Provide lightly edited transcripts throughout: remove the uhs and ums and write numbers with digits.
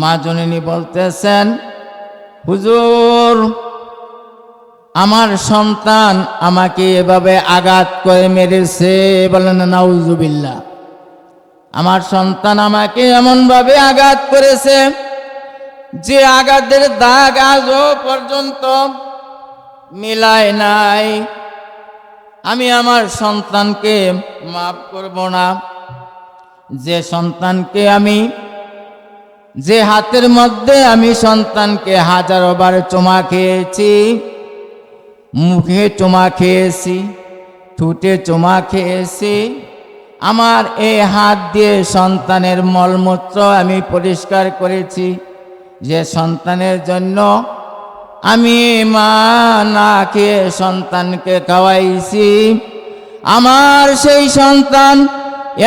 মা জননী বলতেছেন, হুজুর আমার সন্তান আমাকে এভাবে আঘাত করে মেরেছে। বলেন নাউজুবিল্লাহ। আমার সন্তান আমাকে এমনভাবে আঘাত করেছে যে আঘাতের দাগ আজও পর্যন্ত মিলায় নাই। আমি আমার সন্তানকে মাফ করব না। যে সন্তানকে আমি, যে হাতের মধ্যে আমি সন্তানকে হাজারো বার চুমা খেয়েছি, মুখে চুমা খেয়েছি, ঠোঁটে চুমা খেয়েছি, আমার এই হাত দিয়ে সন্তানের মলমূত্র আমি পরিষ্কার করেছি, যে সন্তানের জন্য আমি মা না খেয়ে সন্তানকে খাওয়াইছি, আমার সেই সন্তান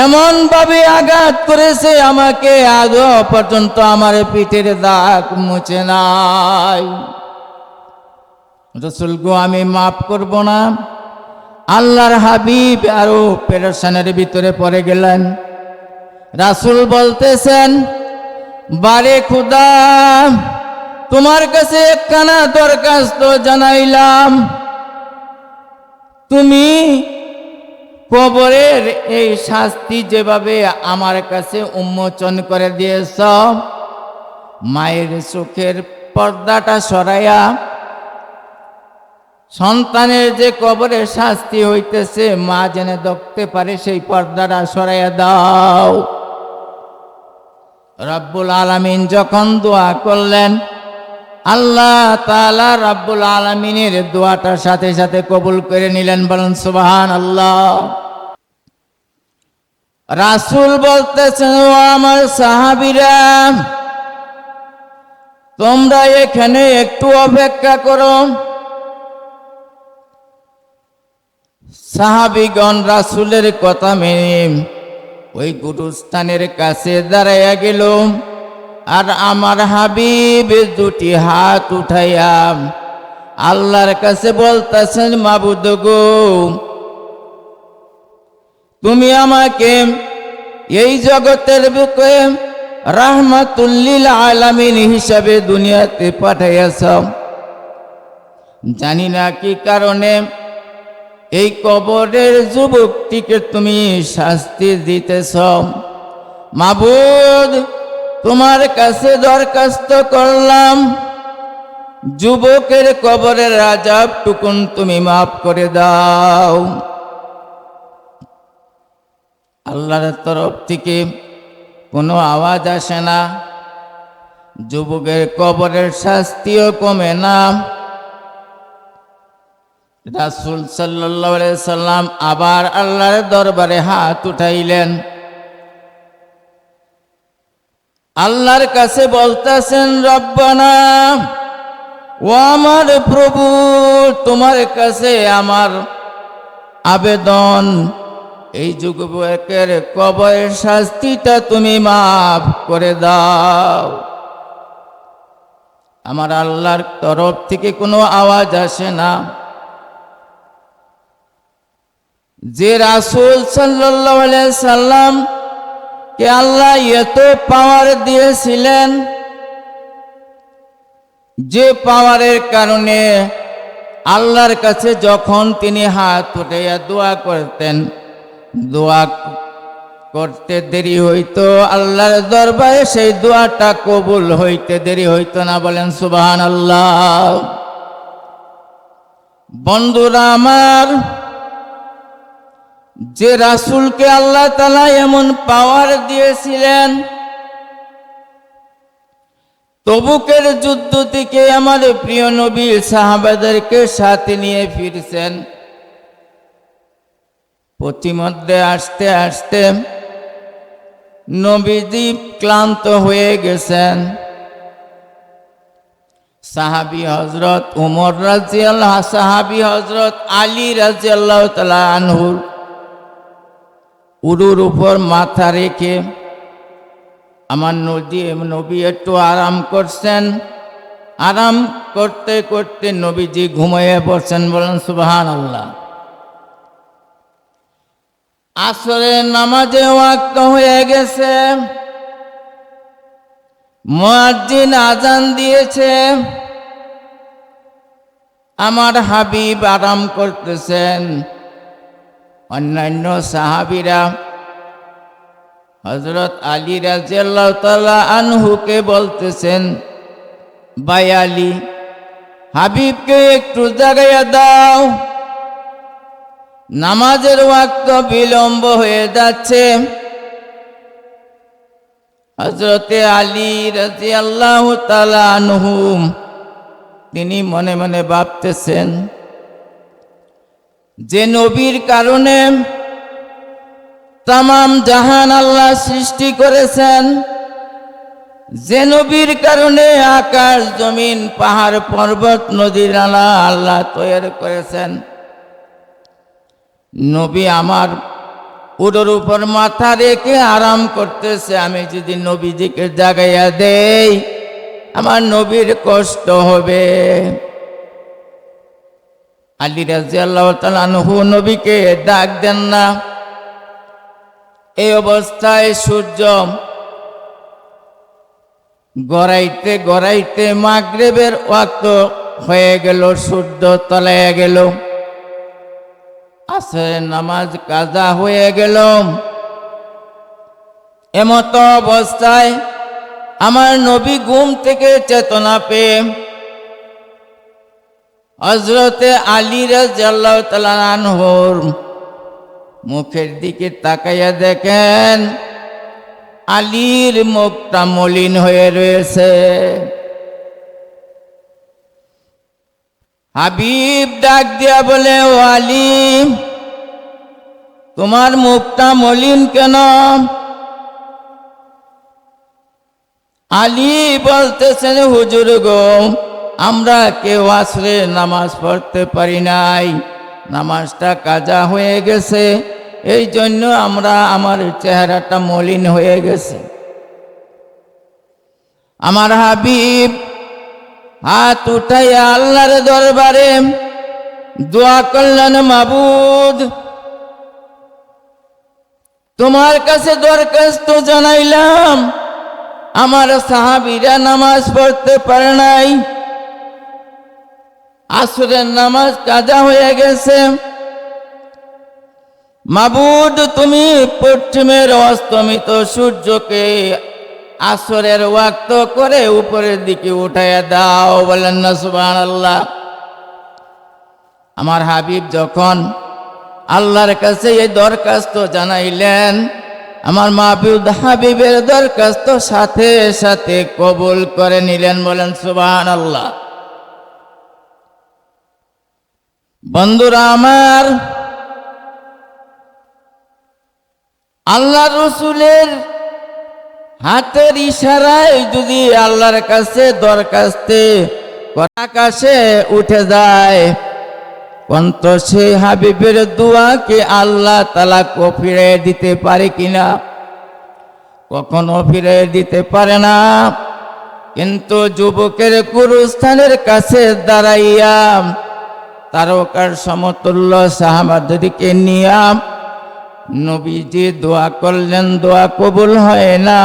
এমনভাবে আঘাত করেছে আমাকে আজও পর্যন্ত আমার পিঠের দাগ মুছে নাই। রাসূল গো আমি মাফ করব না। আল্লাহর হাবিব আরো পেরেশানের ভিতরে পড়ে গেলেন। রাসূল বলতেছেন, বারে খুদা তোমার কাছে একখানা দরখাস্ত জানাইলাম, তুমি কবরের এই শাস্তি যেভাবে আমার কাছে উন্মোচন করে দিয়েছ, মায়ের চোখের পর্দাটা সরাইয়া সন্তানের যে কবরের শাস্তি হইতেছে মা যেন দেখতে পারে সেই পর্দাটা সরাইয়া দাও। রব্বুল আলামিন যখন দোয়া করলেন, আল্লাহ তাআলা রব্বুল আলামিনের দোয়াটার সাথে সাথে কবুল করে নিলেন। বলেন সুবহানাল্লাহ। রাসূল বলতেছেন, ও আমার সাহাবীরা, তোমরা এখানে একটু অপেক্ষা করো। সাহাবীগণ রাসূলের কথা মেনে ওই গুরুস্থানের কাছে দাঁড়াইয়া গেল। আর আমার হাবিব দুটি হাত উঠাইয়া আল্লাহর কাছে বলতেছেন, মাবুদ গো, তুমি আমাকে এই জগতের বুকে রাহমাতুল লিল আলামিন হিসাবে দুনিয়াতে পাঠাইয়াছ। জানি না কি কারণে এই কবরের যুবকটিকে তুমি শাস্তি দিতেছ। মাবুদ, তোমার কাছে দরখাস্ত করলাম, যুবকের কবরের আযাব টুকুন তুমি মাফ করে দাও। আল্লাহর তরফ থেকে কোনো আওয়াজ আসে না, যুবকের কবরের শাস্তিও কমে না। রাসূল সাল্লাল্লাহু আলাইহি সাল্লাম আবার আল্লাহর দরবারে হাত উঠাইলেন। আল্লাহর কাছে বলতেছেন, রব্বানা, ও আমার প্রভু, তোমার কাছে আমার আবেদন, এই যুবকের কবরের শাস্তিটা তুমি মাফ করে দাও। আমার আল্লাহর তরফ থেকে কোনো আওয়াজ আসে না। যে রাসূল সাল্লাল্লাহু আলাইহি সাল্লাম কে আল্লাহ এত পাওয়ার দিয়েছিলেন, যে পাওয়ারের কারণে আল্লাহর কাছে যখন তিনি হাত উঠাইয়া দোয়া করতেন, দোয়া করতে দেরি হইতো, আল্লাহর দরবারে সেই দোয়াটা কবুল হইতে দেরি হইতো না। বলেন সুবহানাল্লাহ। বন্ধুরা আমার, যে রাসূলকে আল্লাহ তাআলা এমন পাওয়ার দিয়েছিলেন, তবুকের যুদ্ধ থেকে আমার প্রিয় নবী সাহাবাদেরকে সাথে নিয়ে ফিরছেন। পথিমধ্যে আসতে আসতে নবীজি ক্লান্ত হয়ে গেছেন। সাহাবী হযরত ওমর রাদিয়াল্লাহু, সাহাবী হযরত আলী রাদিয়াল্লাহু তাআলা আনহুর উরুর উপর মাথা রেখে আমার নবী একটু আরাম করছেন। আরাম করতে করতে নবীজি ঘুমিয়ে পড়ছেন। বলেন সুবহানাল্লাহ। আসরের নামাজে ওয়াক্ত হয়ে গেছে। মুয়াজ্জিন আজান দিয়েছে, আমার হাবিব আরাম করতেছেন। অন্যান্য সাহাবীরা হযরত আলী রাদিয়াল্লাহু তাআলা আনহুকে বলতেছেন, ভাই আলী, হাবিবকে একটু জাগাইয়া দাও, নামাজের ওয়াক্ত বিলম্ব হয়ে যাচ্ছে। হযরতে আলী রাদিয়াল্লাহু তাআলা আনহু তিনি মনে মনে ভাবতেছেন যে নবীর কারণে তামাম জাহান আল্লাহ সৃষ্টি করেছেন, যে নবীর কারণে আকাশ জমিন পাহাড় পর্বত নদী নালা আল্লাহ তৈরি করেছেন, নবী আমার উডের উপর মাথা রেখে আরাম করতেছে, আমি যদি নবীজিকে জাগাইয়া দেই আমার নবীর কষ্ট হবে। আলী রাদিয়াল্লাহু তাআলা আনহু নবীকে ডাক দেন না। এই অবস্থায় সূর্য গড়াইতে গড়াইতে মাগরিবের ওয়াক্ত হয়ে গেল, সূর্য তলাইয়া গেল, আসরের নামাজ কাজা হয়ে গেল। এমত অবস্থায় আমার নবী ঘুম থেকে চেতনা পেয়ে হযরতে আলী রাদিয়াল্লাহু তাআলা আনহুর মুখের দিকে তাকাইয়া দেখেন আলীর মুখটা মলিন হয়ে রয়েছে। হাবিব ডাক দিয়া বলে, ও আলী, তোমার মুখটা মলিন কেন? আলী বলতেছেন, হুজুর গো, আমরা কেউ আসরে নামাজ পড়তে পারি নাই, নামাজটা কাজা হয়ে গেছে, এই জন্য আমার চেহারাটা মলিন হয়ে গেছে। আমার হাবিব হাত উঠাইয়া আল্লাহর দরবারে দোয়া করলেন, মাবুদ, তোমার কাছে দরখাস্ত জানাইলাম, আমার সাহাবীরা নামাজ পড়তে পারে নাই, আসরের নামাজ কাজা হয়ে গেছে। মাবুদ, তুমি পশ্চিমের অস্তমিত সূর্যকে আসরের ওয়াক্ত করে উপরের দিকে উঠাইয়া দাও। বলেন না সুবহানাল্লাহ। আমার হাবিব যখন আল্লাহর কাছে এই দরখাস্ত জানাইলেন, আমার মাহবুব হাবিবের দরখাস্ত সাথে সাথে কবুল করে নিলেন। বলেন সুবহানাল্লাহ। বন্ধুরা আমার, আল্লাহ রসুলের হাতের ইশারায় যদি আল্লাহর কাছে দরখাস্তে আকাশে উঠে যায়, কন্ত সে হাবিবের দোয়াকে আল্লাহ তাআলা ফিরিয়ে দিতে পারে কিনা? কখনো ফিরিয়ে দিতে পারে না। কিন্তু যুবকের গুরুস্থানের কাছে দাঁড়াইয়া তারকার সমতুল্য সাহাবাদেরকে নিয়া নবীজি দোয়া করলেন, দোয়া কবুল হয় না।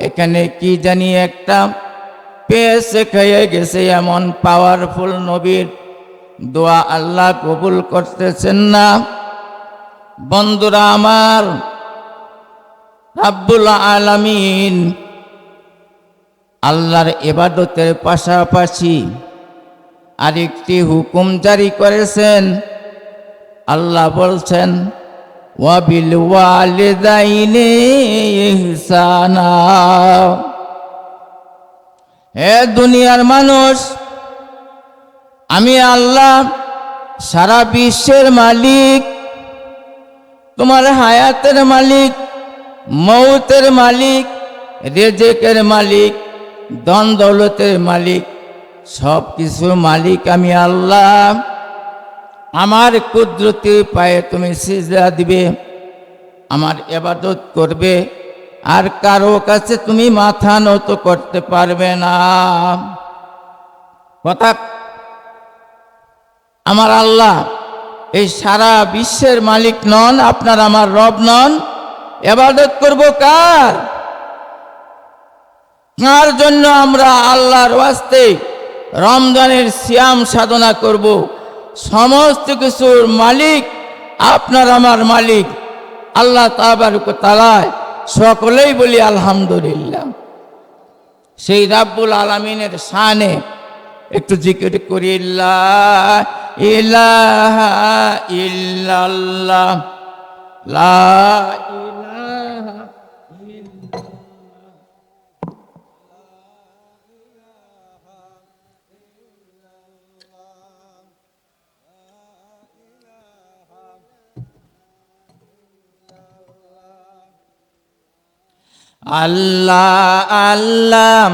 এখানে কি জানি একটা পেশ খেয়ে গেছে, এমন পাওয়ারফুল নবীর দোয়া আল্লাহ কবুল করতেছেন না। বন্ধুরা আমার, রাব্বুল আলামিন আল্লাহর ইবাদতের পাশাপাশি আরেকটি হুকুম জারি করেছেন। আল্লাহ বলছেন, ওয়াবিল ওয়ালিদাইনি ইহসানা। হে দুনিয়ার মানুষ, আমি আল্লাহ সারা বিশ্বের মালিক, তোমার হায়াতের মালিক, মৌতের মালিক, রিজিকের মালিক, ধন দৌলতের মালিক, সব কিছুর মালিক আমি আল্লাহ। আমার কুদরতি পায়ে তুমি সিজদা দিবে, আমার ইবাদত করবে, আর কারো কাছে তুমি মাথা নত করতে পারবে না। কথা, আমার আল্লাহ এই সারা বিশ্বের মালিক নন, আপনার আমার রব নন, ইবাদত করব কার? তার জন্য আমরা আল্লাহর ওয়াস্তে রমজানের সিয়াম সাধনা করব। সমস্ত কিছুর মালিক আপনার আমার মালিক আল্লাহ তাবারক ওয়া তাআলা। সকলেই বলি আলহামদুলিল্লাহ। সেই রাব্বুল আলামিনের শানে একটু জিকির করি, লা ইলাহা ইল্লাল্লাহ, লা ইলাহা अल्लाह अल्लाह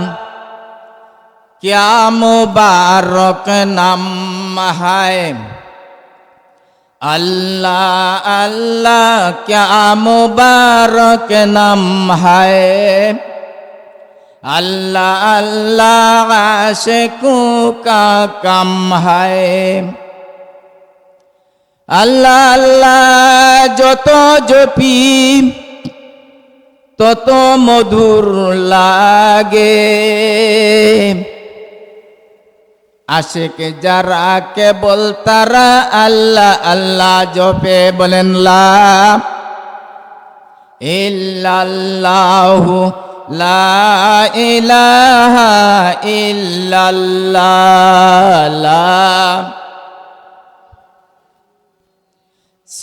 क्या मुबारक नाम है, अल्लाह अल्लाह क्या मुबारक नाम है, अल्लाह अल्लाह आशिकों का कम है, अल्लाह अल्लाह जो तो जपी তত মধুর লাগে, আশিক যারা কেবল তারা আল্লাহ আল্লাহ জপে, বলেন লা ইল্লাল্লাহু লা ইলাহা ইল্লাল্লাহ, লা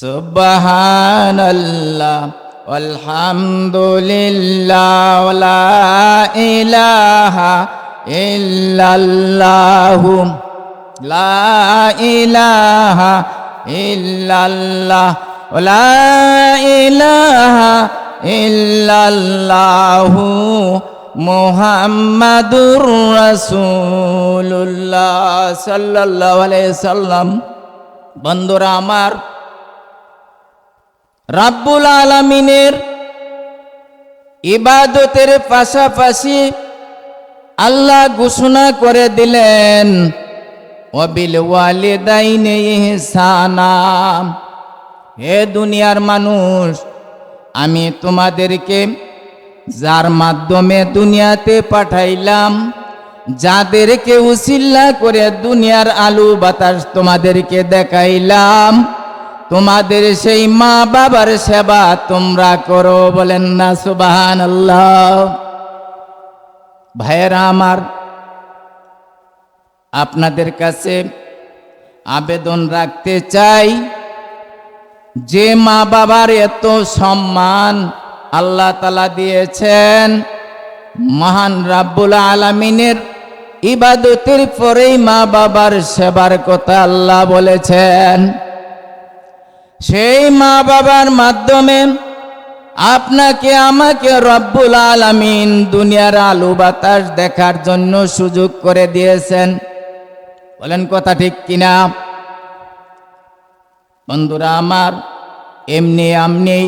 সুবহানাল্লাহ আলহামদুলিল্লাহ লা ইলাহা ইল্লাল্লাহু লা ইলাহা ইল্লাল্লাহ লা ইলাহা ইল্লাল্লাহু মুহাম্মাদুর রাসূলুল্লাহ সাল্লাল্লাহু আলাইহি সাল্লাম। বন্ধুরা আমার, রাব্বুল আলামিনের ইবাদতের পাশাপাশি আল্লাহ ঘোষণা করে দিলেন ওয়াবিল ওয়ালিদাইনি ইহসানা, হে দুনিয়ার মানুষ, আমি তোমাদেরকে যার মাধ্যমে দুনিয়াতে পাঠাইলাম, যাদেরকে উসিলা করে দুনিয়ার আলো বাতাস তোমাদেরকে দেখাইলাম, তোমাদের সেই মা বাবার সেবা তোমরা করো, বলেন না সুবহানাল্লাহ। ভাইয়েরা আমার, আপনাদের কাছে আবেদন রাখতে চাই, যে মা বাবার এত সম্মান আল্লাহ তাআলা দিয়েছেন, মহান রাব্বুল আলামিনের ইবাদতের পরেই মা বাবার সেবার কথা আল্লাহ বলেছেন। সেই মা বাবার মাধ্যমে আপনাকে আমাকে রব্বুল আলামিন দুনিয়ার আলো বাতাস দেখার জন্য সুযোগ করে দিয়েছেন, বলেন কথা ঠিক কিনা? বন্ধুরা আমার, এমনি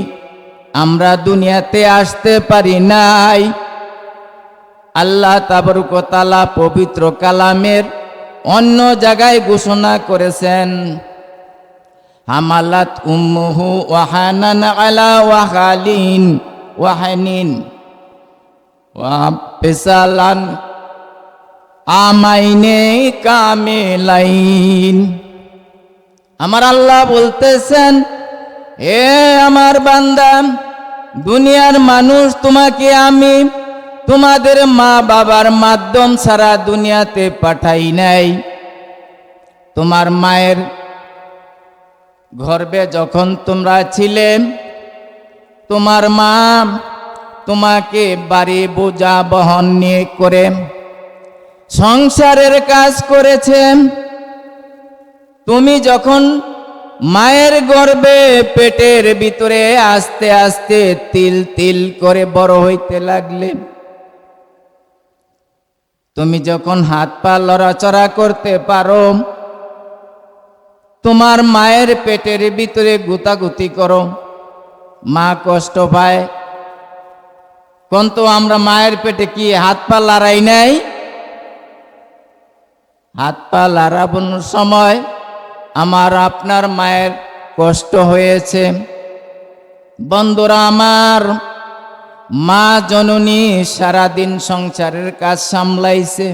আমরা দুনিয়াতে আসতে পারি নাই। আল্লাহ তাবারক ওয়া তাআলা পবিত্র কালামের অন্য জায়গায় ঘোষণা করেছেন, হামালাত উম্মুহু ওয়াহানান আলা ওয়াহালিন ওয়াহানিন ওয়া ফিসালান আমাইনে কামিলাইন। আমার আল্লাহ বলতেছেন, এ আমার বান্দা, দুনিয়ার মানুষ, তোমাকে আমি তোমাদের মা বাবার মাধ্যম ছাড়া দুনিয়াতে পাঠাই নাই। তোমার মায়ের গর্ভে যখন তোমরা ছিলে, তোমার মা তোমাকে বাড়ি বোঝা বহন নিয়ে করে সংসারের কাজ করেছে। তুমি যখন মায়ের গর্ভে পেটের ভিতরে আস্তে আস্তে তিল তিল করে বড় হইতে লাগলে, তুমি যখন হাত পা লড়াচড়া করতে পারো, তোমার মায়ের পেটের ভিতরে গুতাগুতি করো, মা কষ্ট পায়। কিন্তু আমরা মায়ের পেটে কি হাত পা লড়াই নাই? হাত পা লড়ানোর সময় আমার আপনার মায়ের কষ্ট হয়েছে। বন্ধুরা আমার, মা জননী সারাদিন সংসারের কাজ সামলাইছে,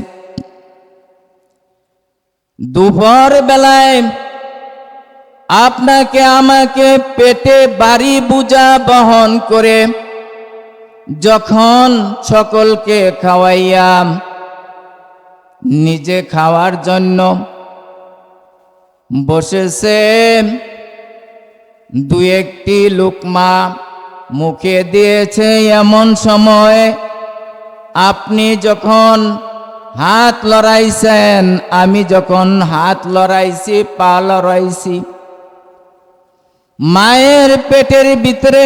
দুপুর বেলায় আপনাকে আমাকে পেটে বাড়ি বোঝা বহন করে যখন সকলকে খাওয়াইয়া নিজে খাওয়ার জন্য বসেছে, দু একটি লুকমা মুখে দিয়েছে, এমন সময় আপনি যখন হাত লড়াইছেন, আমি যখন হাত লড়াইছি, পা লড়াইছি, মায়ের পেটের ভিতরে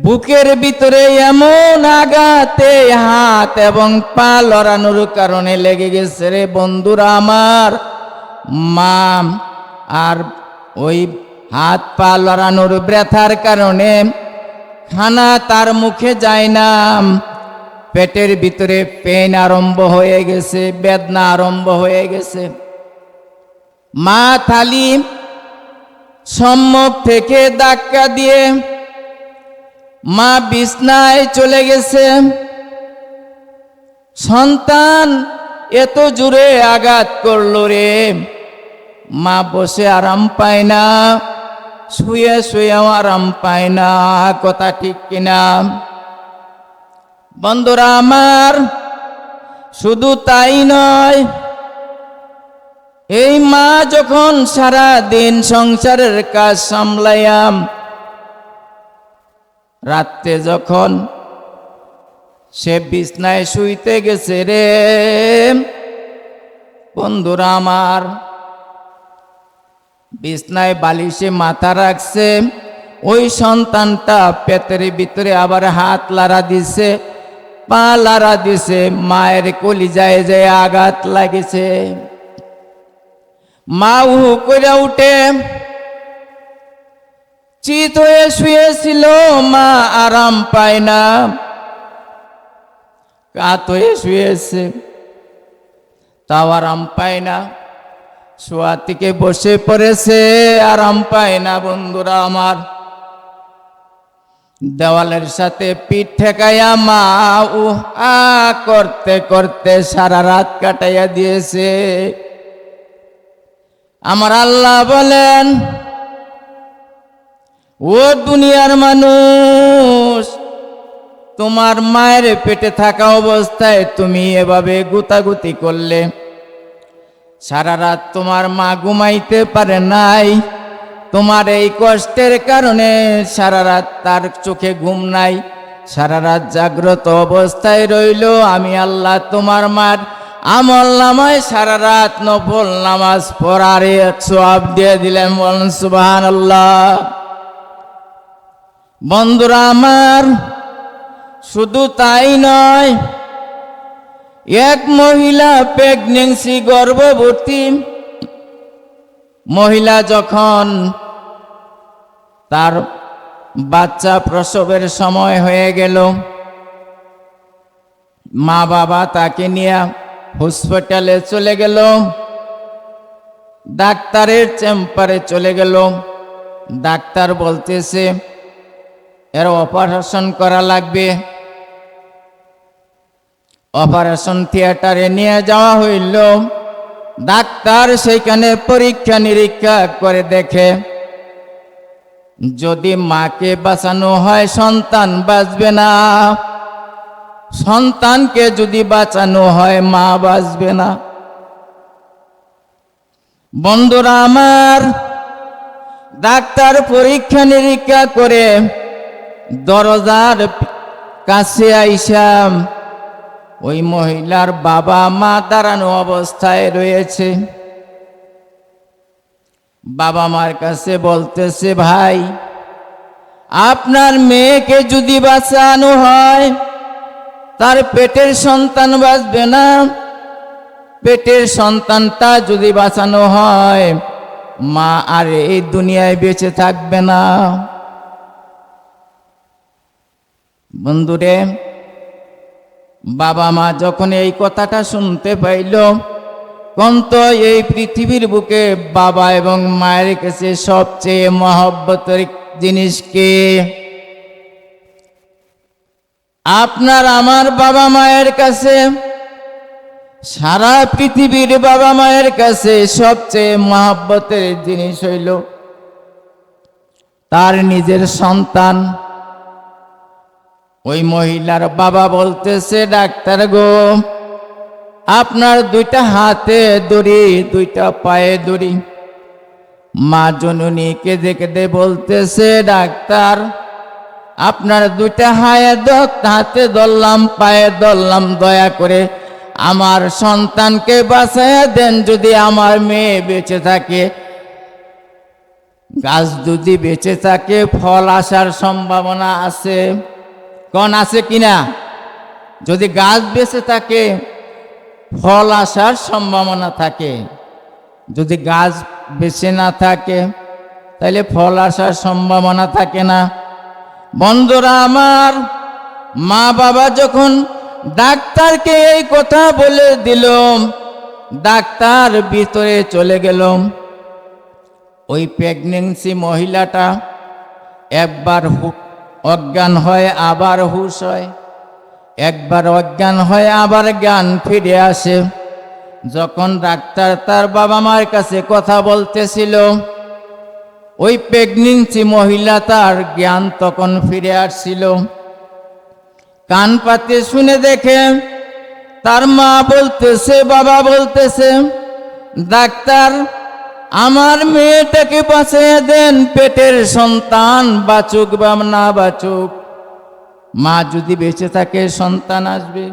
বুকের ভিতরে এমন আঘাতে হাত এবং পা লড়ানোর কারণে লেগে গেছে রে বন্ধুরা আমার। মা আর ওই হাত পা লড়ানোর ব্যথার কারণে খানা তার মুখে যায় না, পেটের ভিতরে পেন আরম্ভ হয়ে গেছে, বেদনা আরম্ভ হয়ে গেছে। মা থালি সম্মুখ থেকে ধাক্কা দিয়ে মা বিছনায় চলে গেছে। সন্তান এত জোরে আঘাত করলো রে, মা বসে আরাম পায় না, শুয়ে শুয়েও আরাম পায় না। কথা ঠিক কিনা বন্ধুরা আমার? শুধু তাই নয়, এই মা যখন সারা দিন সংসারের কাজ সামলায়াম, রাত্রে যখন সে বিছনায় শুইতে গেছে রে বন্ধুরা আমার, বিছনায় বালিশে মাথা রাখছে, ওই সন্তানটা পেটের ভিতরে আবার হাত লাড়া দিছে, পা লাড়া দিছে, মায়ের কলিজায় যে আঘাত লাগেছে। মা উহু করে উঠে চিত হয়ে শুয়েছিল, মা আরাম পায় না, কাত হয়ে শুয়েছে, তাও আরাম পায় না। শোয়া থেকে বসে পড়েছে, আরাম পায় না বন্ধুরা আমার। দেওয়ালের সাথে পিঠ ঠেকাইয়া মা আ করতে করতে সারা রাত কাটাইয়া দিয়েছে। আমার আল্লাহ বলেন, ও দুনিয়ার মানুষ, তোমার মায়ের পেটে থাকা অবস্থায় তুমি এভাবে গুতাগুতি করলে, সারা রাত তোমার মা ঘুমাইতে পারে নাই, তোমার এই কষ্টের কারণে সারা রাত তার চোখে ঘুম নাই, সারা রাত জাগ্রত অবস্থায় রইল। আমি আল্লাহ তোমার মার আমল নামায় সারা রাত নফল নামাজ পড়ার সওয়াব দিয়ে দিলেন। বলেন সুবহানাল্লাহ। বন্ধুরা আমার, শুধু তাই নয়, এক মহিলা প্রেগন্যান্সি গর্ভবতী মহিলা যখন তার বাচ্চা প্রসবের সময় হয়ে গেল, মা বাবা তাকে নিয়ে হসপিটালে চলে গেল, ডাক্তারের চেম্বারে চলে গেল। ডাক্তার বলতেছে এর অপারেশন করা লাগবে। অপারেশন থিয়েটারে নিয়ে যাওয়া হইল। ডাক্তার সেখানে পরীক্ষা নিরীক্ষা করে দেখে, যদি মাকে বাঁচানো হয় সন্তান বাঁচবে না, সন্তানকে যদি বাঁচানো হয় মা বাঁচবে না। বন্ধুরা আমার, ডাক্তার পরীক্ষা নিরীক্ষা করে দরজার কাছে আইসাম ওই মহিলার বাবা মা দাঁড়ানো অবস্থায় রয়েছে। বাবা মার কাছে বলতেছে, ভাই আপনার মেয়েকে যদি বাঁচানো হয় তার পেটের সন্তান বাঁচবে না, পেটের সন্তানটা যদি বাঁচানো হয় মা আর এই দুনিয়ায় বেঁচে থাকবে না। বন্ধুরে, বাবা মা যখন এই কথাটা শুনতে পাইল, কন্ত এই পৃথিবীর বুকে বাবা এবং মায়ের কাছে সবচেয়ে মহব্বতের জিনিস কি? আপনার আমার বাবা মায়ের কাছে, সারা পৃথিবীর বাবা মায়ের কাছে সবচেয়ে মহব্বতের জিনিস হইল তার নিজের সন্তান। ওই মহিলার বাবা বলতেছে, ডাক্তার গো, আপনার দুইটা হাতে দড়ি, দুইটা পায়ে দড়ি। মা জননী কেঁদে কেঁদে বলতেছে, ডাক্তার আপনার দুইটা হাতে ধরলাম, পায়ে ধরলাম, দয়া করে আমার সন্তানকে বাঁচাইয়া দেন। যদি আমার মেয়ে বেঁচে থাকে, গাছ যদি বেঁচে থাকে, ফল আসার সম্ভাবনা আছে। কোন আছে কিনা? যদি গাছ বেঁচে থাকে ফল আসার সম্ভাবনা থাকে, যদি গাছ বেঁচে না থাকে তাহলে ফল আসার সম্ভাবনা থাকে না। বন্ধুরা আমার, মা বাবা যখন ডাক্তারকে এই কথা বলে দিল, ডাক্তার ভিতরে চলে গেল। ওই প্রেগনেন্সি মহিলাটা একবার অজ্ঞান হয়, আবার হুঁশ হয়, একবার অজ্ঞান হয়, আবার জ্ঞান ফিরে আসে। যখন ডাক্তার তার বাবা মার কাছে কথা বলতেছিল, ওই প্রেগনেন্সি মহিলা তার জ্ঞান তখন ফিরে আসছিল। কান পাতে শুনে দেখে তার মা বলতেছে, বাবা বলতেছে, ডাক্তার আমার মেয়েটাকে বাঁচিয়ে দেন, পেটের সন্তান বাঁচুক বা না বাঁচুক, মা যদি বেঁচে থাকে সন্তান আসবে।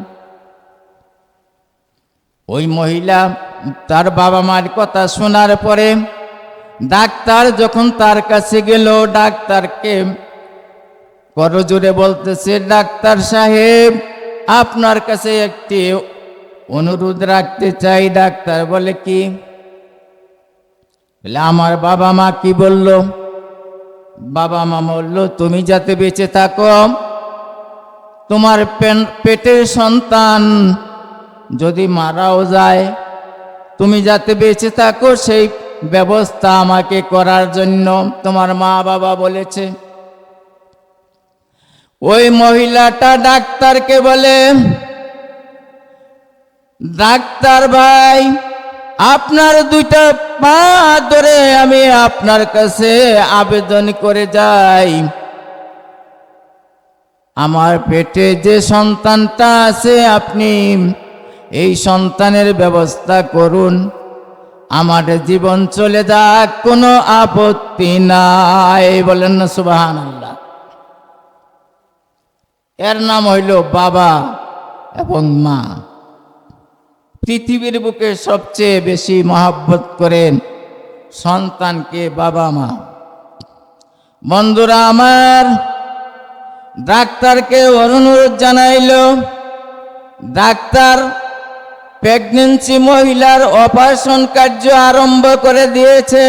ওই মহিলা তার বাবা মার কথা শোনার পরে ডাক্তার যখন তার কাছে গেল, ডাক্তারকে করজোরে বলতেছে, ডাক্তার সাহেব আপনার কাছে একটি অনুরোধ রাখতে চাই। ডাক্তার বলে, কি? আমার বাবা মা কি বলল? বাবা মা বলল, তুমি যাতে বেঁচে থাকো, তোমার পেটের সন্তান যদি মারাও যায়, তুমি যাতে বেঁচে থাকো সেই ব্যবস্থা আমাকে করার জন্য তোমার মা বাবা বলেছে। ওই মহিলাটা ডাক্তারকে বলে, ডাক্তার ভাই আপনার দুইটা পা ধরে আমি আপনার কাছে আবেদন করে যাই, আমার পেটে যে সন্তানটা আছে আপনি এই সন্তানের ব্যবস্থা করুন, আমার জীবন চলে যাক, কোনো আপত্তি নাই। বলেন না সুবহানাল্লাহ। এর নাম হইল বাবা এবং মা। পৃথিবীর বুকে সবচেয়ে বেশি মহব্বত করেন সন্তানকে বাবা মা। বন্ধুরা আমার, ডাক্তারকে অনুরোধ জানাইল, ডাক্তার প্রেগনেন্সি মহিলার অপারেশন কার্য আরম্ভ করে দিয়েছে।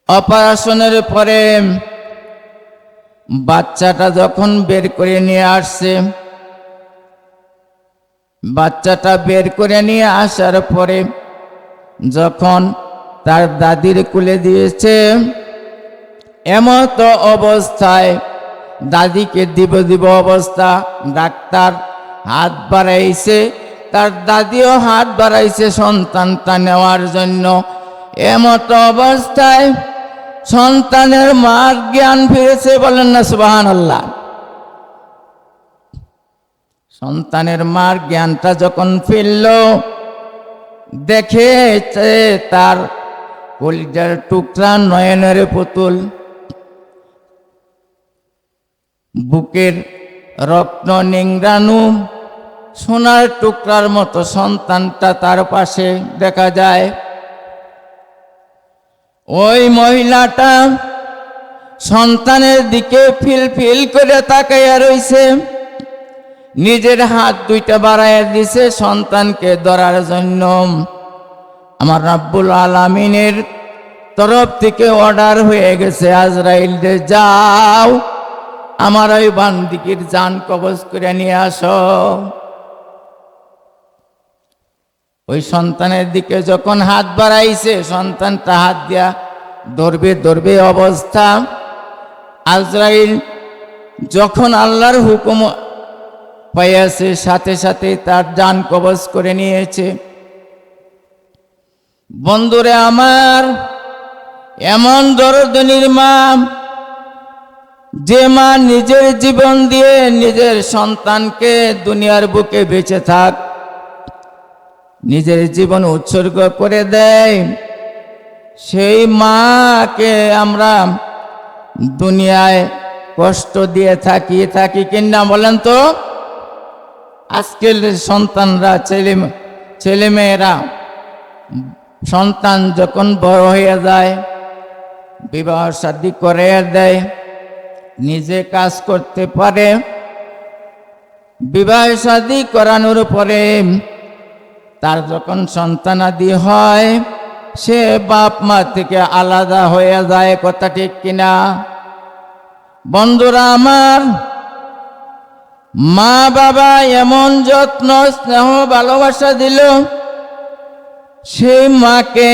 অপারেশনের পরে বাচ্চাটা যখন বের করে নিয়ে আসছে, বাচ্চাটা বের করে নিয়ে আসার পরে যখন তার দাদির কোলে দিয়েছে, এমত অবস্থায় দাদিকে দিব অবস্থা, ডাক্তার হাত বাড়াইছে, তার দাদিও হাত বাড়াইছে সন্তানটা নেওয়ার জন্য। এমত অবস্থায় সন্তানের মার জ্ঞান ফিরেছে। বলেন না সুবহানাল্লাহ। সন্তানের মার জ্ঞানটা যখন ফিরল, দেখেছে তার কলিজার টুকরা, নয়নের পুতুল, বুকের রত্ন নিংড়ানো সোনার টুকরার মতো সন্তানটা তার পাশে দেখা যায়। ওই মহিলাটা সন্তানের দিকে ফিল করে তাকাইয়া রইছে, নিজের হাত দুইটা বাড়াইয়া দিছে সন্তানকে ধরার জন্য। আমার রাব্বুল আলামিনের তরফ থেকে অর্ডার হয়ে গেছে, আজরাইল রে যাও আমার ওই বান্দিকের জান কবজ করে নিয়ে আসো। ওই সন্তানের দিকে যখন হাত বাড়াইছে, সন্তানটা হাত দিয়া ধরবে অবস্থা, আজরাইল যখন আল্লাহর হুকুম পাইয়াছে সাথে সাথে তার জান কবজ করে নিয়েছে। বন্ধুরে আমার, এমন দরদিনীর মা, যে মা নিজের জীবন দিয়ে নিজের সন্তানকে দুনিয়ার বুকে বেঁচে থাক নিজের জীবন উৎসর্গ করে দেয়, সেই মাকে আমরা দুনিয়ায় কষ্ট দিয়ে থাকি কিনা বলেন তো? আজকের সন্তানরা ছেলেমেয়েরা সন্তান যখন বড় হয়ে যায়, বিবাহ শাদী করে দেয়, নিজে কাজ করতে পারে, বিবাহ শাদী করানোর পরে তার যখন সন্তানাদি হয়, সে বাপ মা থেকে আলাদা হয়ে যায়। কথা ঠিক কিনা? বন্ধুরা আমার, মা বাবা এমন যত্ন স্নেহ ভালোবাসা দিল, সেই মাকে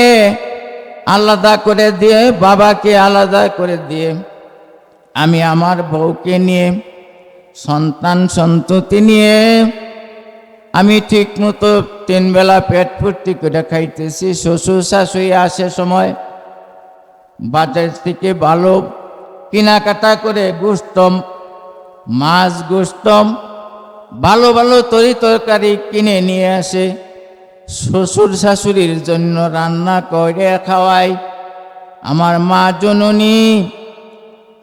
আলাদা করে দিয়ে, বাবাকে আলাদা করে দিয়ে আমি আমার বউকে নিয়ে, সন্তান সন্ততি নিয়ে আমি ঠিক মতো 3 বেলা পেট ভর্তি করে খাইতেছি। শ্বশুর শাশুড়ি আসে সময় বাজার থেকে ভালো কেনাকাটা করে গোস্ত, মাছ, গোস্ত, ভালো ভালো তরকারি কিনে নিয়ে আসে, শ্বশুর শাশুড়ির জন্য রান্না করে খাওয়াই। আমার মা জননী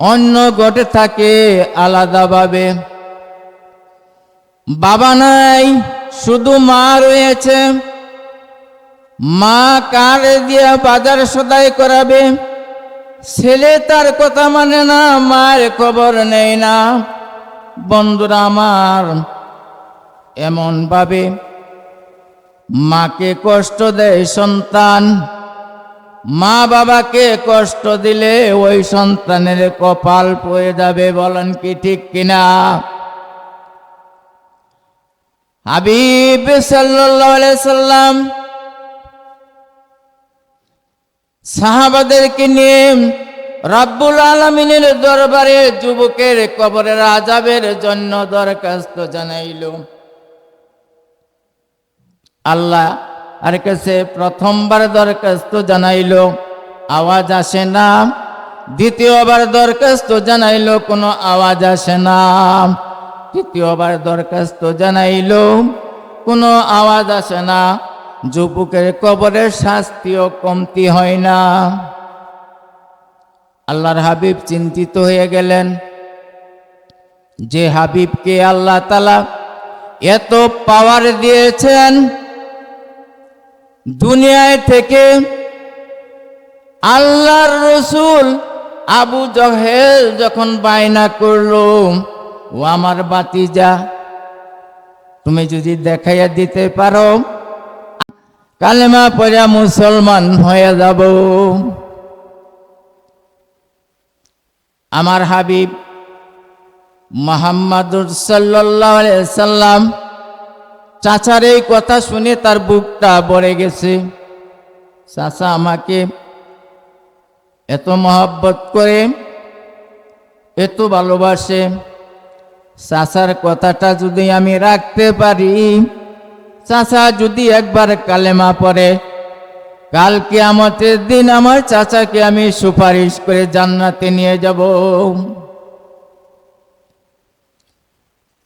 অন্য ঘটে থাকে আলাদাভাবে, বাবা নাই, শুধু মা রয়েছে। মা কার দিয়ে বাজার সদাই করাবে, ছেলে তার কথা মানে না, মায়ের খবর নেই না। বন্ধুরা আমার, এমন ভাবে মাকে কষ্ট দেয় সন্তান, মা বাবাকে কষ্ট দিলে ওই সন্তানের কপাল পড়ে যাবে। বলেন কি ঠিক কিনা? হাবিব সাল্লাল্লাহু আলাইহি সাল্লাম সাহাবাদেরকে নিয়ে রব্বুল আলামিনের দরবারে যুবকের কবরের আযাবের জন্য দরখাস্ত জানাইল। আল্লাহ আর কাছে প্রথমবার দরখাস্ত জানাইল, আওয়াজ আসে না। দ্বিতীয়বার দরখাস্ত জানাইল, কোনো আওয়াজ আসে না। তৃতীয়বার দরখাস্ত জানাইল, কোনো আওয়াজ আসে না। যুবকের কবরের শাস্তিও কমতি হয় না। আল্লাহর হাবিব চিন্তিত হয়ে গেলেন, যে হাবিবকে আল্লাহ তাআলা এত পাওয়ার দিয়েছেন, দুনিয়ায় থেকে আল্লাহর রসুল আবু জহেল যখন বায়না করলো, ও আমার বাতিজা, তুমি যদি দেখাইয়া দিতে পারো, কালেমা পড়া মুসলমান হয়ে যাব। আমার হাবিব মুহাম্মদুর সাল্লাল্লাহু আলাইহি সাল্লাম চাচার এই কথা শুনে তার বুকটা ভরে গেছে। চাচা আমাকে এত মহব্বত করে, এত ভালোবাসে, চাচার কথাটা যদি আমি রাখতে পারি, চাচা যদি একবার কালেমা পড়ে, কাল কিয়ামতের দিন আমার চাচাকে আমি সুপারিশ করে জান্নাতে নিয়ে যাব।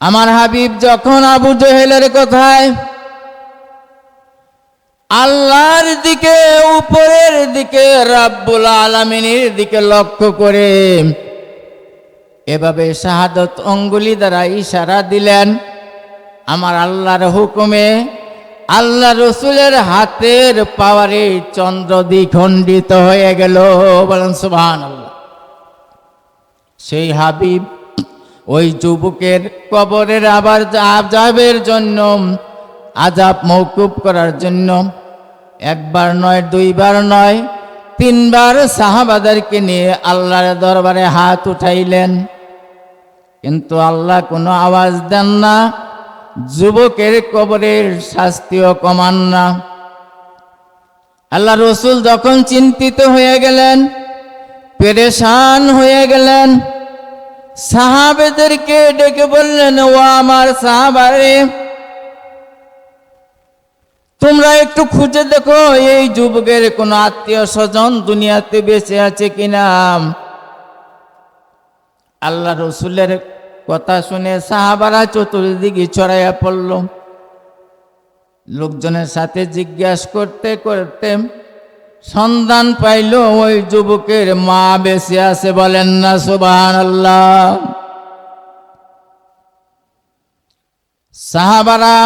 আমার হাবিব যখন আবু জেহেলের কথায় আল্লাহর দিকে, উপরের দিকে, রাব্বুল আলামিনের দিকে লক্ষ্য করে এভাবে শাহাদত অঙ্গুলি দ্বারা ইশারা দিলেন, আমার আল্লাহর হুকুমে, আল্লাহ রসুলের হাতের পাওয়ারে চন্দ্র দ্বিখণ্ডিত হয়ে গেল। বলেন সুবহানাল্লাহ। সেই হাবিব ওই যুবকের কবরের আবার আযাবের জন্য, আযাব মওকুফ করার জন্য একবার নয়, দুইবার নয়, 3 বার সাহাবাদেরকে নিয়ে আল্লাহর দরবারে হাত উঠাইলেন, কিন্তু আল্লাহ কোনো আওয়াজ দেন না, যুবকের কবরের শাস্তিও কমান না। আল্লাহ রসুল যখন চিন্তিত হয়ে গেলেন, পেরেশান হয়ে গেলেন, সাহাবেদেরকে ডেকে বললেন, ও আমার সাহাবারে, তোমরা একটু খুঁজে দেখো এই যুবকের কোনো আত্মীয় স্বজন দুনিয়াতে বেঁচে আছে কিনা। আল্লাহ রসুলের কথা শুনে সাহাবারা চতুর্দিকে ছড়াইয়া পড়ল। লোকজনের সাথে জিজ্ঞাসা করতে করতে সন্ধান পাইল ওই যুবকের মা বেঁচে আছে। বলেন না সুবহানাল্লাহ। সাহাবারা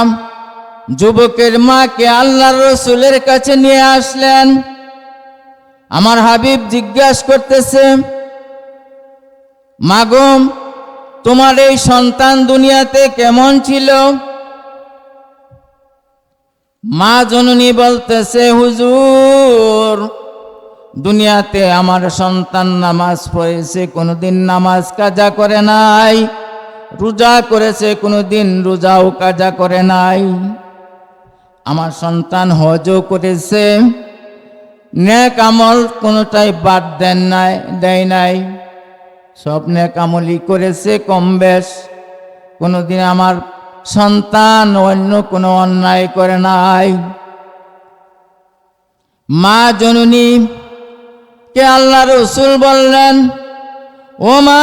যুবকের মাকে আল্লাহর রসুলের কাছে নিয়ে আসলেন। আমার হাবিব জিজ্ঞাসা করতেছে, মাগো, তোমার এই সন্তান দুনিয়াতে কেমন ছিল? মা জননী বলতেছে, হুজুর, দুনিয়াতে আমার সন্তান নামাজ পড়েছে, কোনোদিন নামাজ কাজা করে নাই। রোজা করেছে, কোনোদিন রোজাও কাজা করে নাই। আমার সন্তান হজও করেছে, নেক আমল কোনোটাই বাদ দেয় নাই। সব নেক আমলই করেছে কম বেশ। কোনোদিন আমার সন্তান অন্য কোনো অন্যায় করে নাই। মা জননী কে আল্লাহ রসুল বললেন, ও মা,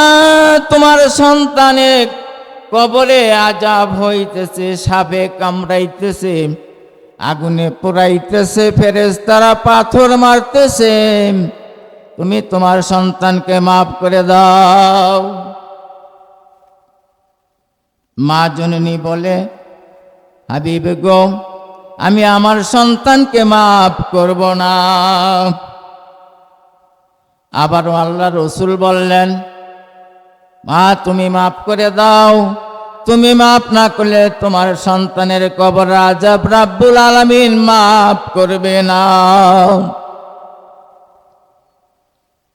তোমার সন্তানের কবরে আযাব হইতেছে, সাপে কামড়াইতেছে, আগুনে পোড়াইতেছে, ফেরেশতারা পাথর মারতেছে, তুমি তোমার সন্তানকে মাফ করে দাও। মা জননী বলে, হাবিব গো, আমি আমার সন্তানকে মাফ করব না। আবারও আল্লাহ রসুল বললেন, মা, তুমি মাফ করে দাও। তুমি মাফ না করলে তোমার সন্তানের কবর আযাব রাব্বুল আলামিন মাফ করবে না।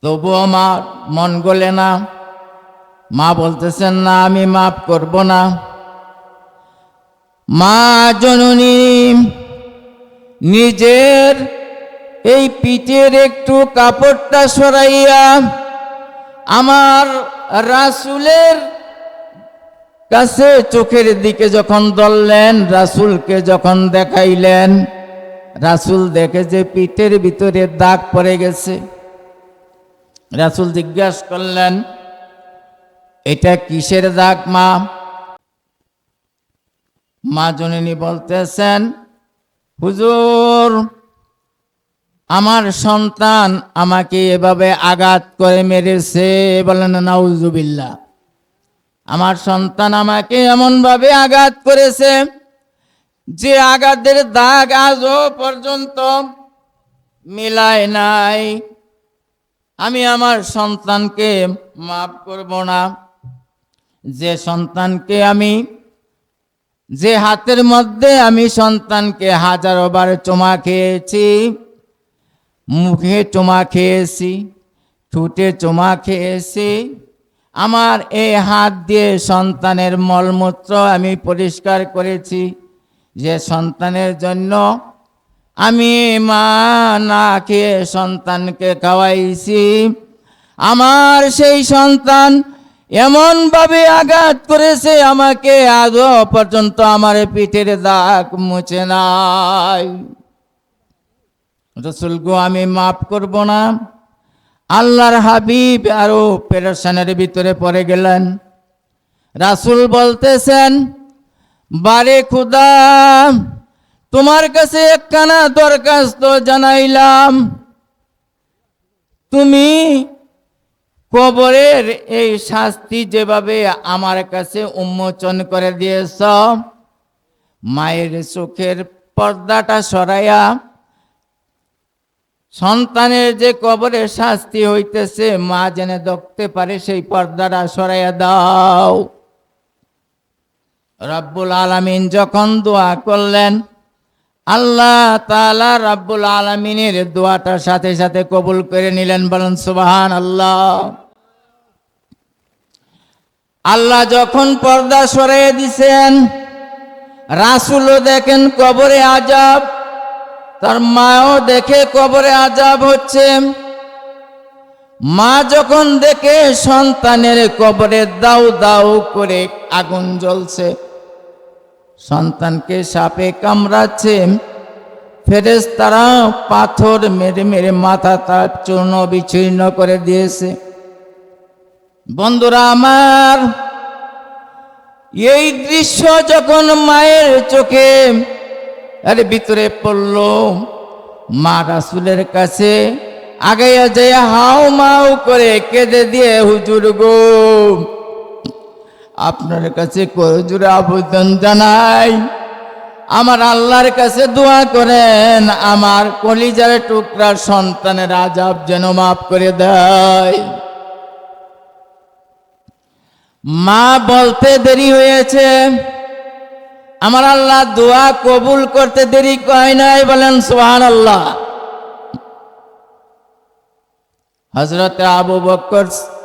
তবুও মা মন গলে না। মা বলতেছেন, না, আমি মাফ করব না। মা জননী নিজের এই পিঠের একটু কাপড়টা সরাইয়া আমার রাসূলের কাছে চোখের দিকে যখন ধরলেন, রাসূলকে যখন দেখাইলেন, রাসূল দেখে যে পিঠের ভিতরে দাগ পড়ে গেছে। রাসূল জিজ্ঞাসা করলেন, এটা কিসের দাগ মা? মা জননী বলতেছেন, হুজুর, আমার সন্তান আমাকে এভাবে আঘাত করে মেরেছে। বলেন নাউজুবিল্লাহ। আমার সন্তান আমাকে এমনভাবে আঘাত করেছে যে আঘাতের দাগ আজও পর্যন্ত মিলায় নাই। আমি আমার সন্তানকে মাফ করব না। যে সন্তানকে আমি, যে হাতের মধ্যে আমি সন্তানকে হাজারো বার চুমা খেয়েছি, মুখে চুমা খেয়েছি, ঠোঁটে চুমা খেয়েছি, আমার এই হাত দিয়ে সন্তানের মলমূত্র আমি পরিষ্কার করেছি, যে সন্তানের জন্য আমি মা না খেয়ে সন্তানকে খাওয়াইছি, আমার সেই সন্তান এমনভাবে আঘাত করেছে আমাকে, আজও পর্যন্ত আমার পিঠের দাগ মুছে নাই। রাসূল গো, আমি মাফ করব না। আল্লাহর হাবিব আরো পেরেশানের ভিতরে পড়ে গেলেন। রাসূল বলতেছেন, বারে খুদা, তোমার কাছে একখানা দরখাস্ত জানাইলাম। তুমি কবরের এই শাস্তি যেভাবে আমার কাছে উন্মোচন করে দিয়েছ, মায়ের চোখের পর্দাটা সরাইয়া সন্তানের যে কবরে শাস্তি হইতেছে মা যেন দেখতে পারে, সেই পর্দাটা সরাইয়া দাও। রব্বুল আলামিন যখন দোয়া করলেন, আল্লাহ তাআলা রব্বুল আলামিনের দোয়াটা সাথে সাথে কবুল করে নিলেন। বলেন সুবহানাল্লাহ। আল্লাহ যখন পর্দা সরাইয়া দিছেন, রাসূলও দেখেন কবরে আযাব, তার মাও দেখে কবরে আযাব হচ্ছে। মা যখন দেখে সন্তানের কবরে দাউ দাউ করে আগুন জ্বলছে, সন্তানকে সাপে কামড়াচ্ছে, ফেরেশতারা পাথর মেরে মেরে মাথা তার চূর্ণ বিচূর্ণ করে দিয়েছে। বন্ধুরা আমার, এই দৃশ্য যখন মায়ের চোখে ভিতরে পড়ল, মা রাসূলের কাছে আগাইয়া যায় হাউ মাউ করে কেঁদে দিয়ে, হুজুর গো, আপনার কাছে করজোড়ে আবেদন জানাই, আমার আল্লাহর কাছে দোয়া করেন, আমার কলিজার টুকরা সন্তানের আযাব যেন মাফ করে দেয়। মা বলতে দেরি হয়েছে, আমার আল্লাহ দোয়া কবুল করতে দেরি হয় নাই, বলেন সুবহানাল্লাহ।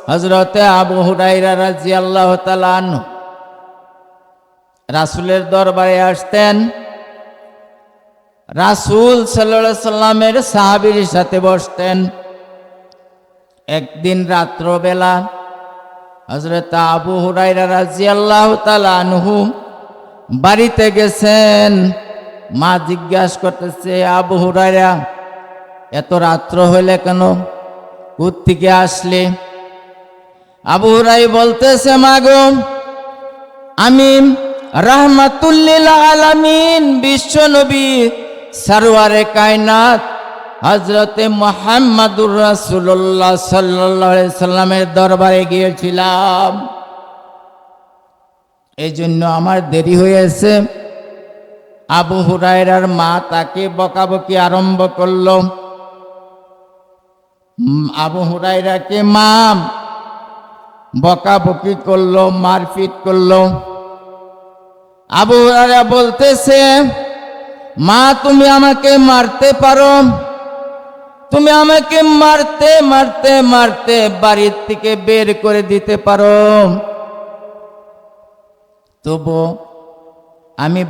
হযরতে আবু হুরায়রা রাদিয়াল্লাহু তাআলা আনহু রাসূলের দরবারে আসতেন, রাসূল সাল্লাল্লাহু আলাইহি সাল্লামের সাহাবীর সাথে বসতেন। একদিন রাত্রবেলা হযরত আবু হুরায়রা রাদিয়াল্লাহু তাআলা আনহু বাড়িতে গেছেন। মা জিজ্ঞাসা করতেছে, আবু হুরায়রা, এত রাত্র হইলে কেন, কোত্থেকে আসলে? আবু হুরায়রা বলতেছে, মা গো, আমি রাহমাতুল লিল আলামিন বিশ্ব নবী সরওয়ারে কায়নাত হযরতে মুহাম্মদুর রাসূলুল্লাহ সাল্লাল্লাহু আলাইহি সাল্লামের দরবারে গিয়েছিলাম, এই জন্য আমার দেরি হয়েছে। আবু হুরায়রার মা তাকে বকাবকি আরম্ভ করল। আবু হুরায়রাকে মা বকাবকি করলো, মারপিট করলো। আবু হুরায়রা বলতেছে, মা তুমি আমাকে মারতে পারো, তুমি আমাকে মারতে মারতে মারতে বাড়ির থেকে বের করে দিতে পারো, তবু আমি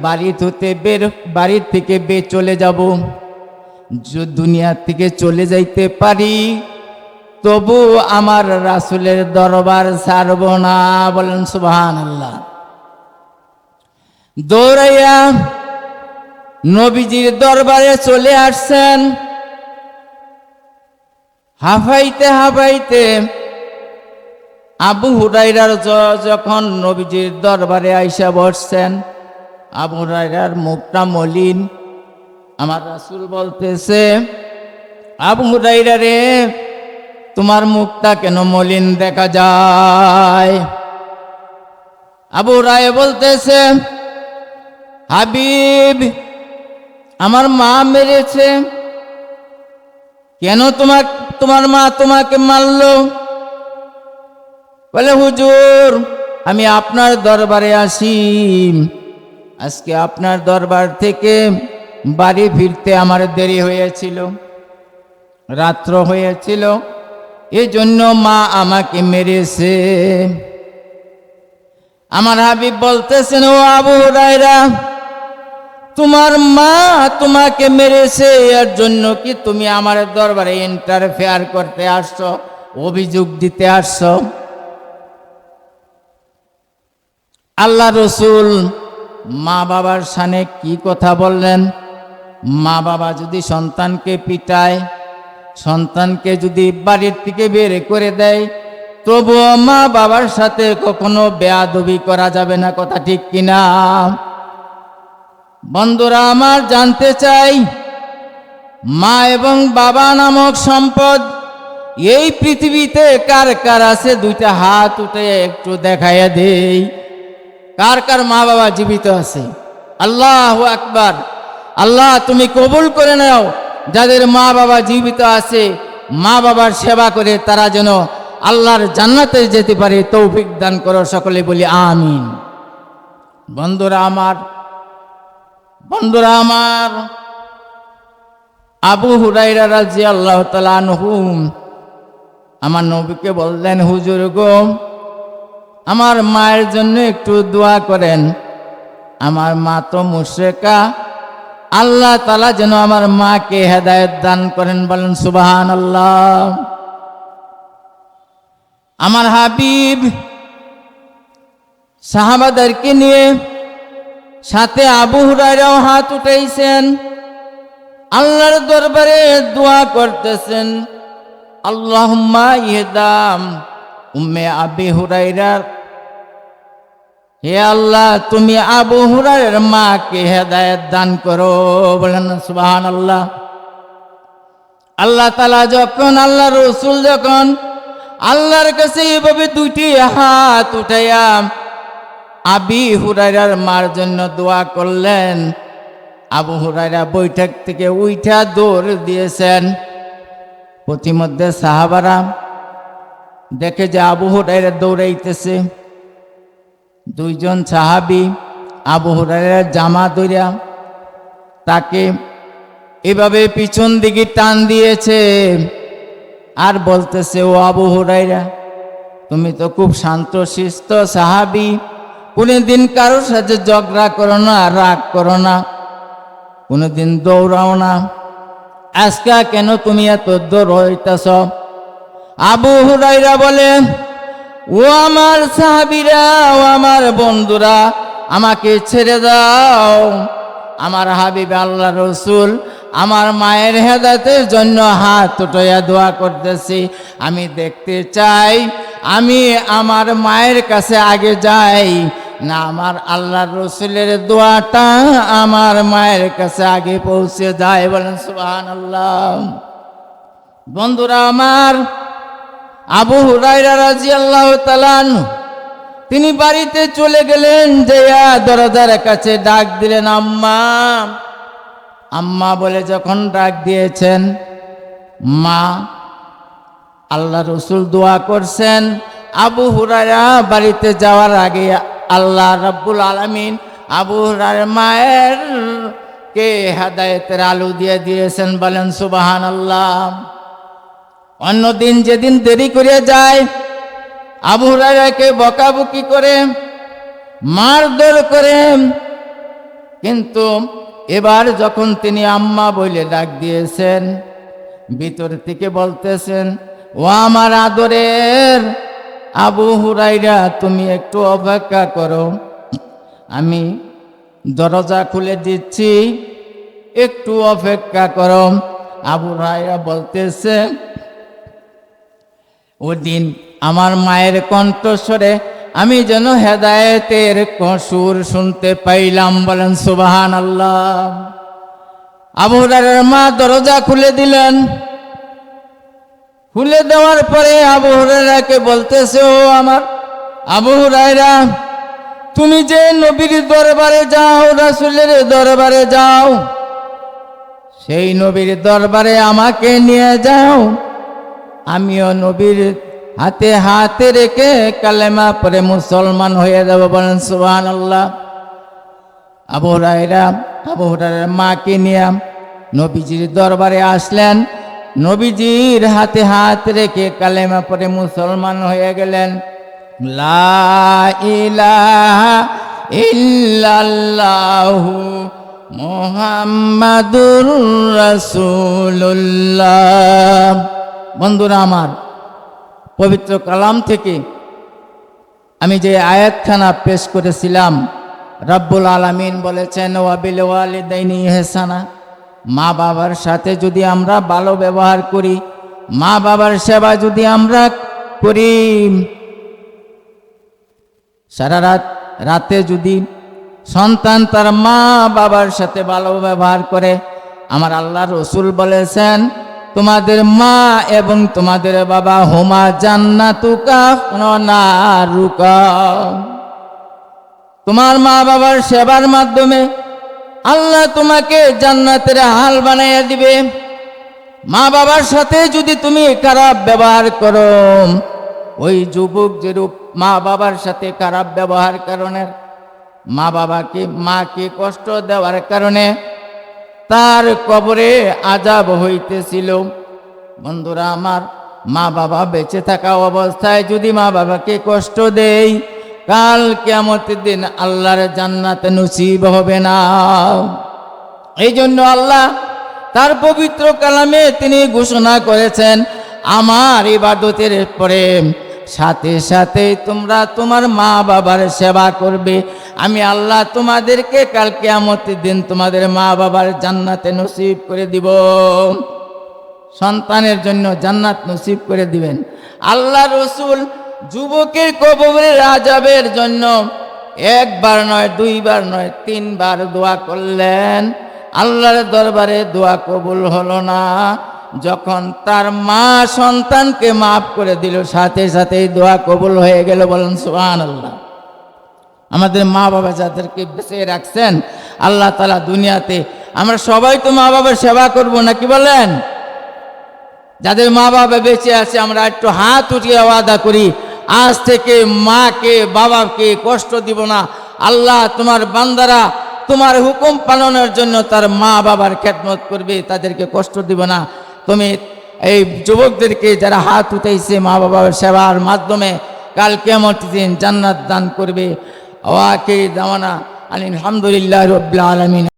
বাড়ির থেকে চলে যাব, দুনিয়া থেকে চলে যাইতে পারি, তবু আমার রাসূলের দরবার ছাড়ব না, বলেন সুবহানাল্লাহ। দৌড়াইয়া নবীজির দরবারে চলে আসছেন। হাফাইতে হাফাইতে আবু হুরায়রার যখন নবীজির দরবারে আইসা বসছেন, আবু হুরায়রার মুখটা মলিন। আমার রাসূল বলতেছে, আবু হুরায়রা রে, তোমার মুখটা কেন মলিন দেখা যায়? আবু হুরায়রা বলতেছে, হাবিব, আমার মা মেরেছে। কেন তোমার মা তোমাকে মারলো? বলে, হুজুর, আমি আপনার দরবারে আসি, আজকে আপনার দরবার থেকে বাড়ি ফিরতে আমার দেরি হয়েছিল, রাত্র হয়েছিল, এই জন্য মা আমাকে মেরেছে। আমার হাবিব বলতেছেন, ও আবু হুরায়রা, তোমার মা তোমাকে মেরেছে, এর জন্য কি তুমি আমার দরবারে ইন্টারফেয়ার করতে আসছো, অভিযোগ দিতে আসছো? আল্লাহ রসুল মা বাবার সামনে কি কথা বললেন? মা বাবা যদি সন্তানকে পিটায়, সন্তানকে যদি বাড়ির থেকে বের করে দেয়, তবুও মা বাবার সাথে কখনো বেয়াদবি করা যাবে না, কথা ঠিক কিনা? বন্ধুরা আমার, জানতে চাই, মা এবং বাবা নামক সম্পদ এই পৃথিবীতে কার কার আছে? দুইটা হাত উঠে একটু দেখাইয়া দেই, কার কার মা বাবা জীবিত আছে? আল্লাহু আকবার। আল্লাহ তুমি কবুল করে নাও, যাদের মা বাবা জীবিত আছে, মা বাবার সেবা করে তারা যেন আল্লাহর জান্নাতে যেতে পারে, তৌফিক দান করো, সকলে বলি আমিন। বন্ধুরা আমার, আবু হুরায়রা রাদিয়াল্লাহু তাআলা আনহু আমার নবীকে বললেন, হুজুর গো, আমার মায়ের জন্য একটু দোয়া করেন, আমার মা তো মুশরিকা, আল্লাহ তাআলা যেন আমার মাকে হেদায়েত দান করেন, বলেন সুবহানাল্লাহ। আমার হাবিব সাহাবাদেরকে নিয়ে সাথে আবু হুরায়রাও হাত উঠাইছেন, আল্লাহর দরবারে দোয়া করতেছেন, আল্লাহুম্মা ইহদাম উম্মে আবি হুরায়রা, হে আল্লাহ তুমি আবু হুরায়রার মাকে হেদায়েত দান করো। বলেন সুবহানাল্লাহ। আল্লাহ তাআলা যখন, আল্লাহ রাসূল যখন আল্লাহর কাছে এইভাবে দুইটি হাত উঠাইয়া আবি হুরায়রার মার জন্য দোয়া করলেন, আবু হুরায়রা বৈঠক থেকে উঠা দৌড় দিয়েছেন। প্রতিমধ্যে সাহাবারা দেখে যে আবু হুরায়রা দৌড়াইতেছে। দুইজন সাহাবী আবু হুরায়রার জামা ধরিয়া তাকে এভাবে পিছন দিকে টান দিয়েছে আর বলতেছে, ও আবু হুরায়রা, তুমি তো খুব শান্ত শিষ্ট সাহাবী, কোনোদিন কারোর সাথে ঝগড়া করো না, রাগ করো না, কোনোদিন দৌড়াও না, আজকে কেন তুমি এত দৌড়াইতেছ? আবু হুরায়রা বলে, ও আমার সাহাবীরা, ও আমার বন্ধুরা, আমাকে ছেড়ে দাও। আমার হাবিব আল্লাহ রাসূল আমার মায়ের হেদায়েতের জন্য হাত উঠাইয়া দোয়া করতেছি। আমি দেখতে চাই আমি আমার মায়ের কাছে আগে যাই না আমার আল্লাহর রাসূলের দোয়াটা আমার মায়ের কাছে আগে পৌঁছে যায়। বলেন সুবহানাল্লাহ। বন্ধুরা আমার, আবু হুরায়রা রাদিয়াল্লাহু তাআলা আনহু তিনি বাড়িতে চলে গেলেন, যেয়া দরজার কাছে ডাক দিলেন, আম্মা আম্মা বলে যখন ডাক দিয়েছেন, মা আল্লাহ রাসূল দোয়া করছেন। আবু হুরায়রা বাড়িতে যাওয়ার আগে আল্লাহ রাব্বুল আলামিন আবু হুরায়রার মায়ের কে হেদায়েতের আলো দিয়ে দিয়েছেন। বলেন সুবহানাল্লাহ। অন্যদিন যেদিন দেরি করে যায়, আবু হুরায়রাকে বকাবকি করে, মারধর করে, কিন্তু এবার যখন তিনি আম্মা বলে ডাক দিয়েছেন, ভিতর থেকে বলতেছেন, ও আমার আদরের আবু হুরায়রা, তুমি একটু অপেক্ষা করো, আমি দরজা খুলে দিচ্ছি, একটু অপেক্ষা করো। আবু হুরায়রা বলতেছে, ওদিন আমার মায়ের কণ্ঠস্বরে আমি যেন হেদায়েতের সুর শুনতে পাইলাম। বলেন সুবহানাল্লাহ। আবু হুরায়রার মা দরজা খুলে দিলেন। খুলে দেওয়ার পরে আবু হুরায়রাকে বলতেছে, ও আমার আবু হুরায়রা, তুমি যে নবীর দরবারে যাও, রাসূলের দরবারে যাও, সেই নবীর দরবারে আমাকে নিয়ে যাও, আমিও নবীর হাতে হাতে রেখে কালেমা পড়ে মুসলমান হয়ে যাব। বলেন সুবহানাল্লাহ। আবু হুরায়রার মাকে নিয়ে নবীজির দরবারে আসলেন, নবীজির হাতে হাত রেখে কালেমা পড়ে মুসলমান হয়ে গেলেন। লা ইলাহা ইল্লাল্লাহু মুহাম্মাদুর রাসূলুল্লাহ। বন্ধুরা আমার, পবিত্র কালাম থেকে আমি যে আয়াতখানা পেশ করেছিলাম, রব্বুল আলামিন বলেছেন, ওয়া বিল ওয়ালিদাইনি ইহসানা, মা বাবার সাথে যদি আমরা ভালো ব্যবহার করি, মা বাবার সেবা যদি আমরা করি, সারা রাতে যদি সন্তান তার মা বাবার সাথে ভালো ব্যবহার করে, আমার আল্লাহ রাসূল বলেছেন, তোমাদের মা এবং তোমাদের বাবা হুমা জান্নাতুকা ওয়া নারুকা, তোমার মা বাবার সেবার মাধ্যমে আল্লাহ তোমাকে জান্নাতের হাল বানাইয়া দিবে। মা বাবার সাথে যদি তুমি খারাপ ব্যবহার করো, ওই যুবক যেরূপ মা বাবার সাথে খারাপ ব্যবহার কারণে মাকে কষ্ট দেওয়ার কারণে তার কবরে আযাব হইতেছিল। বন্ধুরা আমার, মা বাবা বেঁচে থাকা অবস্থায় যদি মা বাবাকে কষ্ট দেই, কাল কিয়ামতের দিন আল্লাহর জান্নাত নসিব হবে না। এই জন্য আল্লাহ তার পবিত্র কালামে তিনি ঘোষণা করেছেন, আমার ইবাদতের পরে সাথে সাথে তোমরা তোমার মা বাবার সেবা করবে। আমি আল্লাহ তোমাদেরকে কাল কিয়ামতের দিন তোমাদের মা বাবার জান্নাতে নসিব করে দিব, সন্তানের জন্য জান্নাত নসিব করে দিবেন। আল্লাহ রসুল যুবকের কবরের আযাবের জন্য একবার নয়, দুইবার নয়, তিনবার দোয়া করলেন। আল্লাহর দরবারে দোয়া কবুল হলো না। যখন তার মা সন্তানকে মাফ করে দিল, সাথে সাথেই দোয়া কবুল হয়ে গেল। বলেন সুবহানাল্লাহ। আমাদের মা বাবা যাদেরকে বেঁচে রাখছেন আল্লাহ তাআলা দুনিয়াতে, আমরা সবাই তো মা বাবার সেবা করব নাকি বলেন? যাদের মা বাবা বেঁচে আছে আমরা একটু হাত উঠিয়ে ওয়াদা করি, আজ থেকে মাকে বাবাকে কষ্ট দিব না। আল্লাহ তোমার বান্দারা তোমার হুকুম পালনের জন্য তার মা বাবার খেদমত করবে, তাদেরকে কষ্ট দিব না। তুমি এই যুবকদেরকে যারা হাত উঠাইছে মা বাবার সেবার মাধ্যমে কাল কিয়ামতের দিন জান্নাত দান করবে। ওয়াকে দাওয়ানা আলহামদুলিল্লাহি রাব্বিল আলামিন।